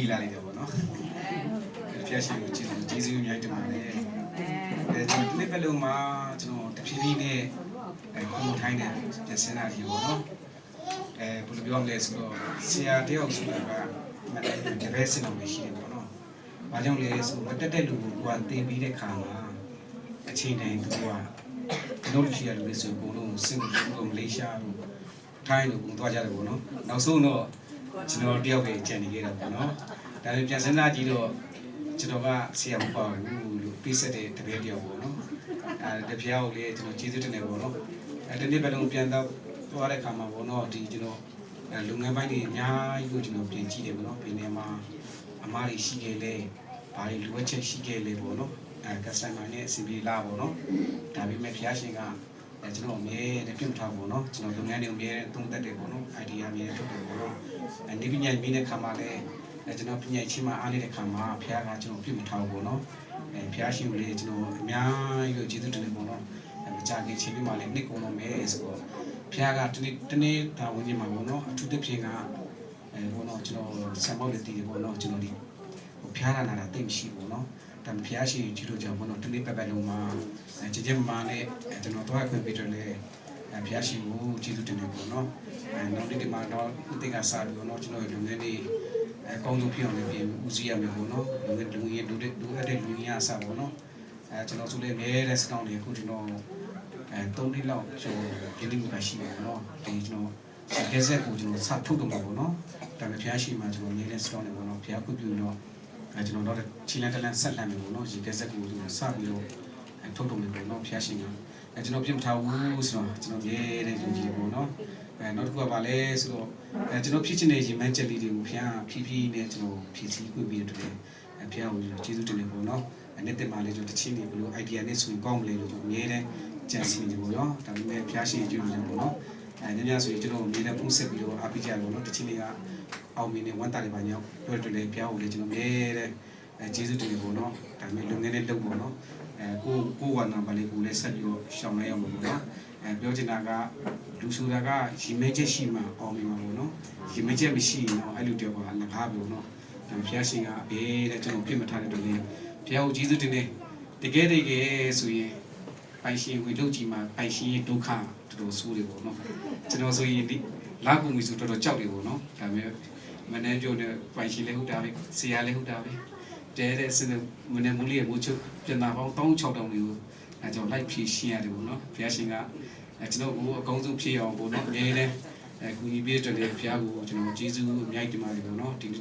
ပြေးလာလိုက်တယ်ပေါ့နော်ဖျက်ရှင်ကိုကျေးဇူးအများကြီးတင်ပါတယ်ကျွန်တော်ဒီဘက်လုံးမှာကျွန်တော်တဖြည်းဖြည်းနဲ့ခုထိုင်းတဲ့ပြင်ဆင်တာကြီးပေါ့နော်ဘယ်လိုပြောမလဲဆိုတော့ဆရာတယောက်ဆိုတာကမတကယ်စင်အောင်ရှိတယ်ပေါ့နော်ဘာကြောင့်လဲဆိုတော့တက်တဲ့လူကတင်ပြီးတဲ့ခါမှာအချိန်တိုင်းသူကတို့ရှိရလူတွေဆိုဘုံလုံးစင်ကိုမလေးရှားလို့ထိုင်းလို့ဘုံသွားကြတယ်ပေါ့နော်နောက်ဆုံးတော့ကျွန်တော်တယောက်ပဲကြံနေခဲ့တာပေါ့နော်ဒါပေမဲ့ပြန်စဉ်းစားကြည့်တော့ကျွန်တော်ကဆရာမပါဘူးလို့ပြဆက်တဲ့တပည့်တယောက်ပေါ့နော်တပြားကိုလေကျွန်တော်ကျေးဇူးတင်တယ်ပေါ့နော်ဒီနေ့ဘယ်လိုပြန်တော့သွားတဲ့ခါမှာပေါ့နော်ဒီကျွန်တော်လုပ်ငန်းပိုင်းတွေအများကြီးကိုကျွန်တော်ပြင်ကြည့်တယ်ပေါ့နော်ပြင်ထဲမှာအမားတွေရှိခဲ့လေဘာတွေလိုအပ်ချက်ရှိခဲ့လေပေါ့နော်customer နဲ့အစီအပြေလာပေါ့နော်ဒါပေမဲ့ဖျားရှင်ကကျွန်တော်အမြဲတည်းပြင်ထားပေါ့နော်ကျွန်တော်လုပ်ငန်းတွေအမြဲသုံးသပ်တယ်ပေါ့နော် idea အမြဲထုတ်တယ်ပေါ့နော်နေပညာမင်းတဲ့ခါမှာလည်းကျွန်တော်ပညာချင်းမှအားနေတဲ့ခါမှာဖျားကကျွန်တော်ပြင်ထားပေါ့နော်ဖျားရှင်ကိုလည်းကျွန်တော်အများကြီးကျေးဇူးတင်တယ်ပေါ့နော်မကြခင်ချင်းပြီးမှလည်းနှစ်ကုန်တော့မယ်ဆိုတော့ဖျားကတနေ့ဒါဝင်ကြီးမှာပေါ့နော်အထူးသဖြင့်ကပေါ့နော်ကျွန်တော်ဆံပေါက်လေးတည်တယ်ပေါ့နော်ကျွန်တော်ဒီဖျားလာတာတိတ်မရှိဘူးနော်ဒါဖျားရှိကြည့်လို့ကြောင့်ပေါ့နော်တနေ့ပတ်လုံးမှာကြမနဲ့ကျွန်တော်တော့ခွင့်ပေးတယ်လေဖျားရှိကိုကျေးဇူးတင်တယ်ပေါ့နော်နောက်ဒီမှာတော့အသိကစားပြီးတော့ကျွန်တော်လုပ်ငန်းတွေအကောင်းဆုံးဖြစ်အောင်လည်းပြင်ဦးစီးရမယ်ပေါ့နော်လုပ်ငန်းလူရတဲ့လူရအစားပေါ့နော်ကျွန်တော်ဆိုလည်းအများတဲ့စကောင်းတွေအခုကျွန်တော်3နှစ်လောက်ကျွန်တော်ပြင်နေမှာရှိတယ်ပေါ့နော်ဒီကျွန်တော်ဒီဇက်ကိုကျွန်တော်စထုတ်တော့မှာပေါ့နော်ဒါပေမဲ့ဖျားရှိမှကျွန်တော်နေတဲ့စကောင်းတွေပေါ့နော်ဖျားခုပြုတော့ကျွန်တော်တော့ချီလန်တလန်ဆက်လန်မယ်ပေါ့နော်ဒီကက်ဆက်ကိုကျွန်တော်စပြီးတော့ထုတ်တော့မယ်ပေါ့နော်ဖျားရှင်ကကျွန်တော်ပြင်ထားဘူးဆိုတော့ကျွန်တော်ရဲတဲ့လူကြီးပေါ့နော်နောက်တစ်ခုကပါလဲဆိုတော့ကျွန်တော်ဖြစ်ချင်တဲ့ရင်မှန်းချက်လေးတွေကိုဖျားဖြည်းဖြည်းနဲ့ကျွန်တော်ဖြည့်ဆည်းခွင့်ပြီးတော့ဖျားကိုကျေးဇူးတင်နေပေါ့နော်နေ့တက်မှလည်းကျွန်တော်တချင်းနေဘလို့ idea နဲ့ဆိုရင်ကောင်းမလဲလို့ကျွန်တော်ရဲတဲ့ကြံစီနေပေါ့နော်ဒါပေမဲ့ဖျားရှင်ကျေးဇူးတင်ပေါ့နော်ညညဆိုရင်ကျွန်တော်အမြဲတမ်းပုံဆက်ပြီးတော့အားပေးကြတယ်ပေါ့နော်တချင်းတွေကအောင်မင်းနဲ့ဝမ်းတာတွေပါညောင်းပြောတယ်လေဖျားကိုလည်းကျွန်တော်ရဲတဲ့ကျေးဇူးတင်နေပေါ့နော်ဒါပေမဲ့လုပ်ငန်းနဲ့လုပ်ပေါ့နော်ကိုဝါနာပါလေကိုလည်းဆက်ပြီးတော့ရှောင်းလိုက်အောင်ပေါ့နော်ပြောချင်တာကလူဆိုတာကရီမဲချက်ရှိမှအောင်မြင်မှာပေါ့နော်ရီမဲချက်မရှိရင်တော့အဲ့လိုတယောက်ကငကားပေါ့နော်ဒါဖျားရှင်ကဘေးတဲ့ကျွန်တော်ပြစ်မထားတဲ့တူလေးဖျားကိုကျေးဇူးတင်နေတကယ်ဆိုရင်ပိုင်ရှင်ဝေထုတ်ကြည့်မှာပိုင်ရှင်ရဲ့ဒုက္ခတော်တော်ဆိုးတယ်ပေါ့နော်ကျွန်တော်ဆိုရင်ဒီလာကူမီဆိုတော်တော်ကြောက်တယ်ပေါ့နော်ဒါပေမဲ့မနေ့ပြောနေပိုင်ရှင်လည်းဟုတ်တာပဲဆရာလည်းဟုတ်တာပဲတဲ့စနေမနေ့မူလေးရဲ့မိုးချုပ်ပြန်လာပေါင်း1600တွေကိုကျွန်တော်လိုက်ဖြည့်ရှင်းရတယ်ပေါ့နော်ဘုရားရှင်ကကျွန်တော်ကိုအကောင်းဆုံးဖြည့်အောင်ပေါ့နော်အများနဲ့ကူညီပေးတဲ့ဘုရားကိုကျွန်တော်ကျေးဇူးအများကြီးတင်ပါတယ်ပေါ့နော်ဒီနေ့